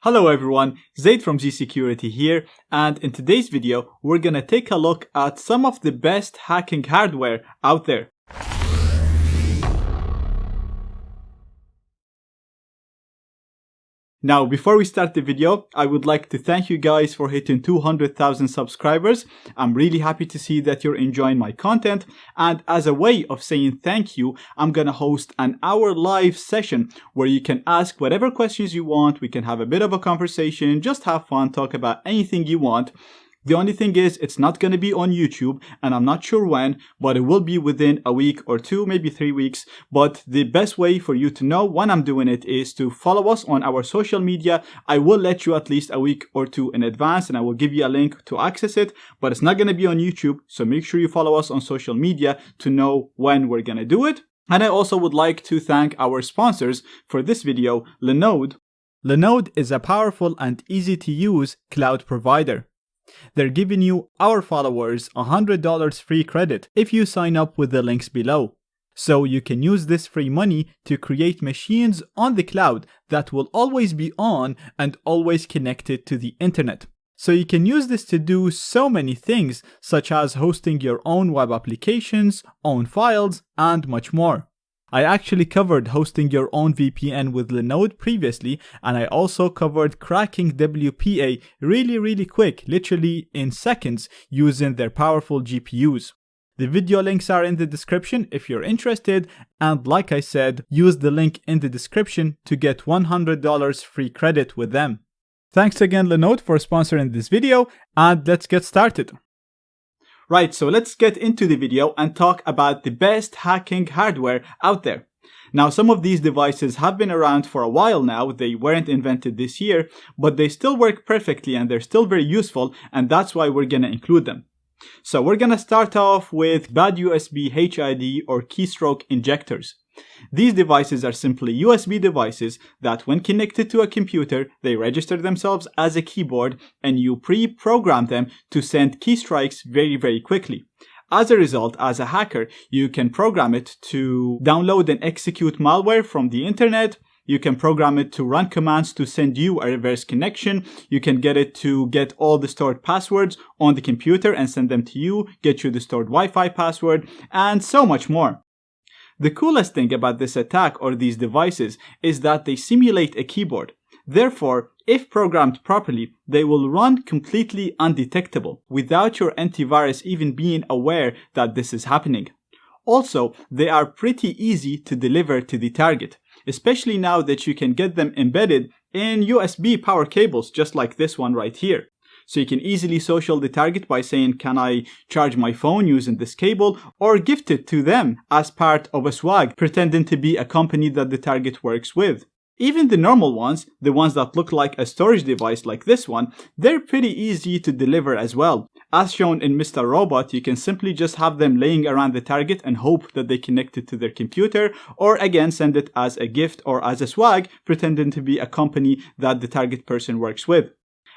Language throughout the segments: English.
Hello everyone, Zaid from ZSecurity here, and in today's video we're gonna take a look at some of the best hacking hardware out there. Now, before we start the video, I would like to thank you guys for hitting 200,000 subscribers. I'm really happy to see that you're enjoying my content. And as a way of saying thank you, I'm gonna host an hour live session where you can ask whatever questions you want. We can have a bit of a conversation, just have fun, talk about anything you want. The only thing is, it's not going to be on YouTube, and I'm not sure when, but it will be within a week or two, maybe 3 weeks. But the best way for you to know when I'm doing it is to follow us on our social media. I will let you at least a week or two in advance, and I will give you a link to access it, but it's not going to be on YouTube. So make sure you follow us on social media to know when we're going to do it. And I also would like to thank our sponsors for this video, Linode. Linode is a powerful and easy to use cloud provider. They're giving you, our followers, $100 free credit if you sign up with the links below. So you can use this free money to create machines on the cloud that will always be on and always connected to the internet. So you can use this to do so many things, such as hosting your own web applications, own files, and much more. I actually covered hosting your own VPN with Linode previously, and I also covered cracking WPA really quick, literally in seconds, using their powerful GPUs. The video links are in the description if you're interested, and like I said, use the link in the description to get $100 free credit with them. Thanks again Linode for sponsoring this video, and let's get started. Right, so let's get into the video and talk about the best hacking hardware out there. Now, some of these devices have been around for a while now. They weren't invented this year, but they still work perfectly and they're still very useful, and that's why we're gonna include them. So we're gonna start off with bad USB HID or keystroke injectors. These devices are simply USB devices that when connected to a computer, they register themselves as a keyboard and you pre-program them to send keystrikes very quickly. As a result, as a hacker, you can program it to download and execute malware from the internet. You can program it to run commands to send you a reverse connection. You can get it to get all the stored passwords on the computer and send them to you, get you the stored Wi-Fi password, and so much more. The coolest thing about this attack or these devices is that they simulate a keyboard. Therefore, if programmed properly, they will run completely undetectable without your antivirus even being aware that this is happening. Also, they are pretty easy to deliver to the target, especially now that you can get them embedded in USB power cables just like this one right here. So you can easily social the target by saying, can I charge my phone using this cable, or gift it to them as part of a swag, pretending to be a company that the target works with. Even the normal ones, the ones that look like a storage device like this one, they're pretty easy to deliver as well. As shown in Mr. Robot, you can simply just have them laying around the target and hope that they connect it to their computer, or again send it as a gift or as a swag, pretending to be a company that the target person works with.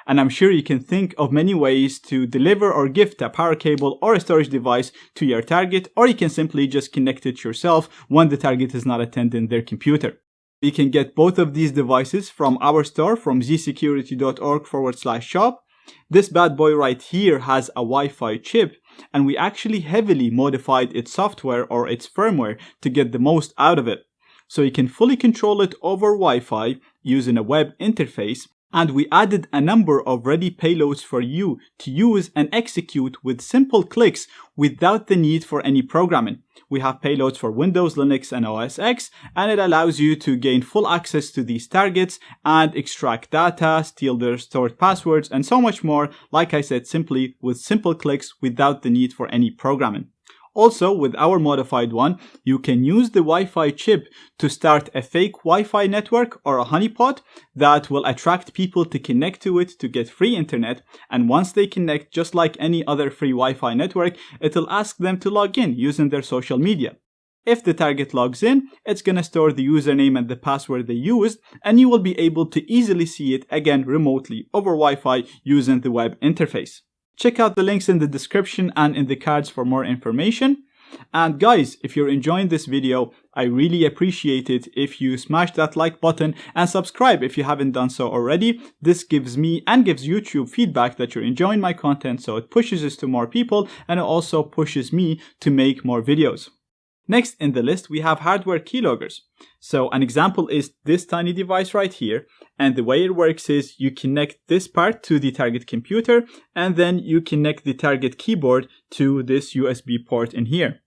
And I'm sure you can think of many ways to deliver or gift a power cable or a storage device to your target, or you can simply just connect it yourself when the target is not attending their computer. You can get both of these devices from our store from zsecurity.org/shop. This bad boy right here has a Wi-Fi chip, and we actually heavily modified its software or its firmware to get the most out of it. So you can fully control it over Wi-Fi using a web interface. And we added a number of ready payloads for you to use and execute with simple clicks without the need for any programming. We have payloads for Windows, Linux, and OS X, and it allows you to gain full access to these targets and extract data, steal their stored passwords, and so much more, like I said, simply with simple clicks without the need for any programming. Also, with our modified one, you can use the Wi-Fi chip to start a fake Wi-Fi network or a honeypot that will attract people to connect to it to get free internet. And once they connect, just like any other free Wi-Fi network, it'll ask them to log in using their social media. If the target logs in, it's gonna store the username and the password they used, and you will be able to easily see it again remotely over Wi-Fi using the web interface. Check out the links in the description and in the cards for more information. And guys, if you're enjoying this video, I really appreciate it if you smash that like button and subscribe if you haven't done so already. This gives me and gives YouTube feedback that you're enjoying my content, so it pushes this to more people and it also pushes me to make more videos. Next in the list, we have hardware keyloggers. So an example is this tiny device right here. And the way it works is you connect this part to the target computer and then you connect the target keyboard to this USB port in here.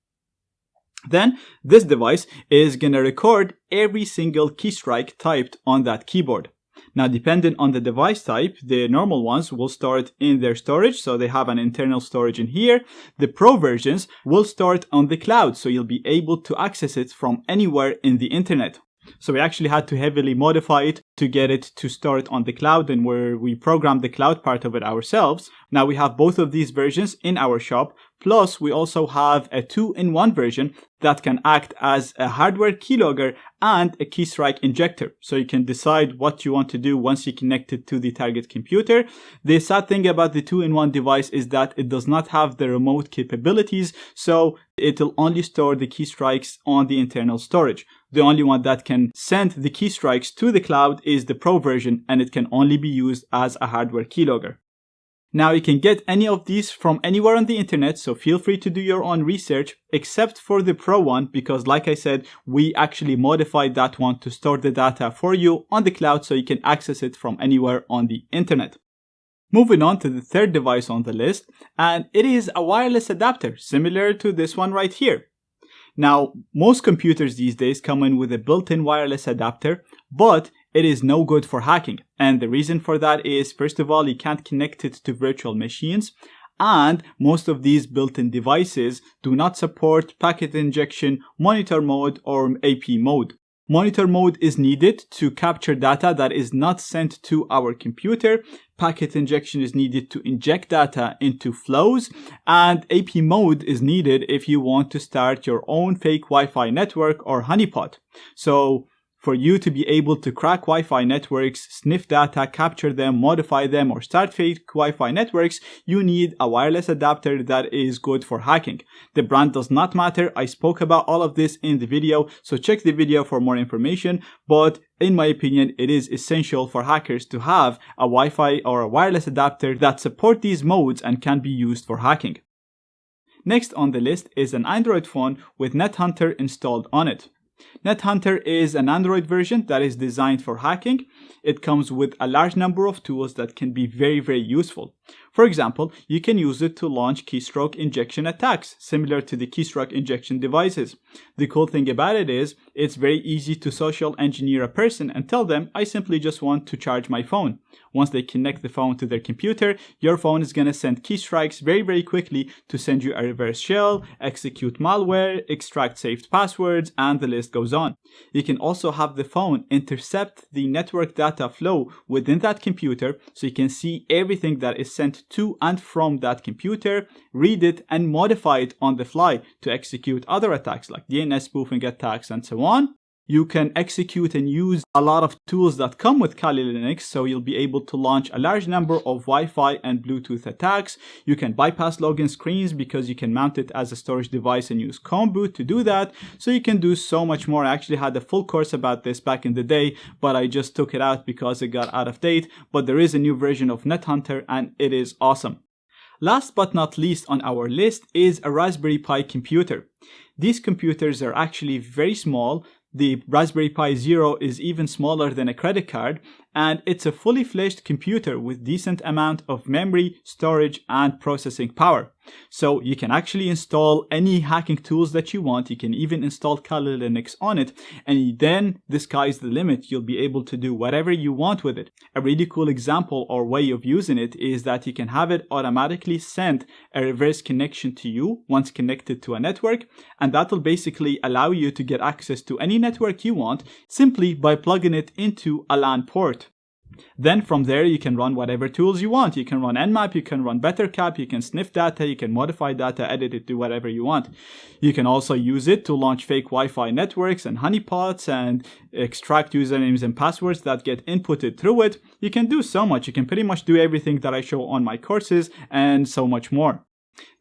Then this device is going to record every single keystrike typed on that keyboard. Now, depending on the device type, the normal ones will store it in their storage, so they have an internal storage in here. The Pro versions will store it on the cloud, so you'll be able to access it from anywhere in the internet. So we actually had to heavily modify it to get it to store it on the cloud, and where we programmed the cloud part of it ourselves. Now we have both of these versions in our shop, plus we also have a 2-in-1 version that can act as a hardware keylogger and a keystrike injector. So you can decide what you want to do once you connect it to the target computer. The sad thing about the 2-in-1 device is that it does not have the remote capabilities, so it'll only store the keystrikes on the internal storage. The only one that can send the keystrikes to the cloud is the Pro version, and it can only be used as a hardware keylogger. Now you can get any of these from anywhere on the internet, so feel free to do your own research, except for the Pro one, because like I said, we actually modified that one to store the data for you on the cloud so you can access it from anywhere on the internet. Moving on to the third device on the list, and it is a wireless adapter, similar to this one right here. Now, most computers these days come in with a built-in wireless adapter, but it is no good for hacking. And the reason for that is, first of all, you can't connect it to virtual machines. And most of these built-in devices do not support packet injection, monitor mode, or AP mode. Monitor mode is needed to capture data that is not sent to our computer. Packet injection is needed to inject data into flows. And AP mode is needed if you want to start your own fake Wi-Fi network or honeypot. So for you to be able to crack Wi-Fi networks, sniff data, capture them, modify them, or start fake Wi-Fi networks, you need a wireless adapter that is good for hacking. The brand does not matter. I spoke about all of this in the video, so check the video for more information. But in my opinion, it is essential for hackers to have a Wi-Fi or a wireless adapter that support these modes and can be used for hacking. Next on the list is an Android phone with NetHunter installed on it. NetHunter is an Android version that is designed for hacking. It comes with a large number of tools that can be very useful. For example, you can use it to launch keystroke injection attacks, similar to the keystroke injection devices. The cool thing about it is, it's very easy to social engineer a person and tell them, I simply just want to charge my phone. Once they connect the phone to their computer, your phone is going to send keystrikes very quickly to send you a reverse shell, execute malware, extract saved passwords, and the list goes on. You can also have the phone intercept the network data flow within that computer, so you can see everything that is sent to and from that computer, read it, and modify it on the fly to execute other attacks like DNS spoofing attacks and so on. You can execute and use a lot of tools that come with Kali Linux, so you'll be able to launch a large number of Wi-Fi and Bluetooth attacks. You can bypass login screens because you can mount it as a storage device and use Chrome boot to do that. So you can do so much more. I actually had a full course about this back in the day, but I just took it out because it got out of date. But there is a new version of NetHunter and it is awesome. Last but not least on our list is a Raspberry Pi computer. These computers are actually very small. The Raspberry Pi Zero is even smaller than a credit card, and it's a fully fledged computer with decent amount of memory, storage, and processing power. So you can actually install any hacking tools that you want. You can even install Kali Linux on it, and then the sky's the limit. You'll be able to do whatever you want with it. A really cool example or way of using it is that you can have it automatically send a reverse connection to you once connected to a network, and that'll basically allow you to get access to any network you want simply by plugging it into a LAN port. Then from there you can run whatever tools you want. You can run Nmap, you can run BetterCap, you can sniff data, you can modify data, edit it, do whatever you want. You can also use it to launch fake Wi-Fi networks and honeypots and extract usernames and passwords that get inputted through it. You can do so much. You can pretty much do everything that I show on my courses and so much more.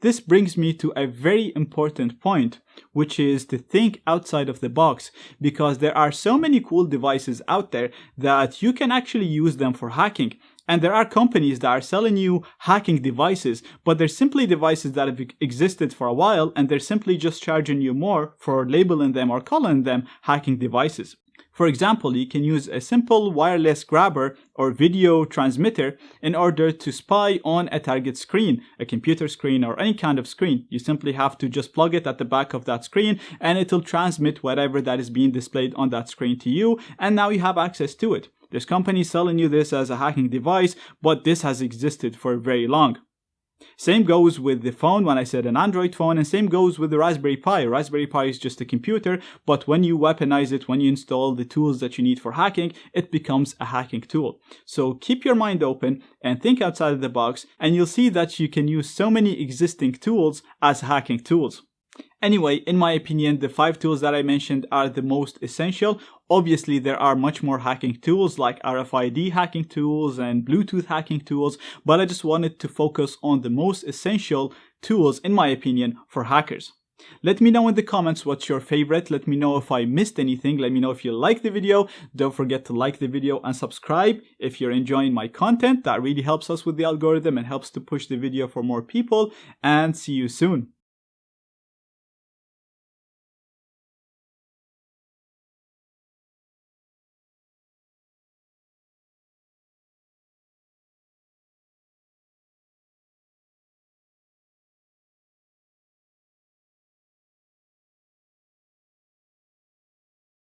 This brings me to a very important point, which is to think outside of the box, because there are so many cool devices out there that you can actually use them for hacking. And there are companies that are selling you hacking devices, but they're simply devices that have existed for a while, and they're simply just charging you more for labeling them or calling them hacking devices. For example, you can use a simple wireless grabber or video transmitter in order to spy on a target screen, a computer screen or any kind of screen. You simply have to just plug it at the back of that screen and it'll transmit whatever that is being displayed on that screen to you, and now you have access to it. There's companies selling you this as a hacking device, but this has existed for very long. Same goes with the phone when I said an Android phone, and same goes with the Raspberry Pi. Raspberry Pi is just a computer, but when you weaponize it, when you install the tools that you need for hacking, it becomes a hacking tool. So keep your mind open and think outside of the box, and you'll see that you can use so many existing tools as hacking tools. Anyway, in my opinion, the 5 tools that I mentioned are the most essential. Obviously, there are much more hacking tools like RFID hacking tools and Bluetooth hacking tools, but I just wanted to focus on the most essential tools, in my opinion, for hackers. Let me know in the comments what's your favorite. Let me know if I missed anything. Let me know if you liked the video. Don't forget to like the video and subscribe if you're enjoying my content. That really helps us with the algorithm and helps to push the video for more people. And see you soon.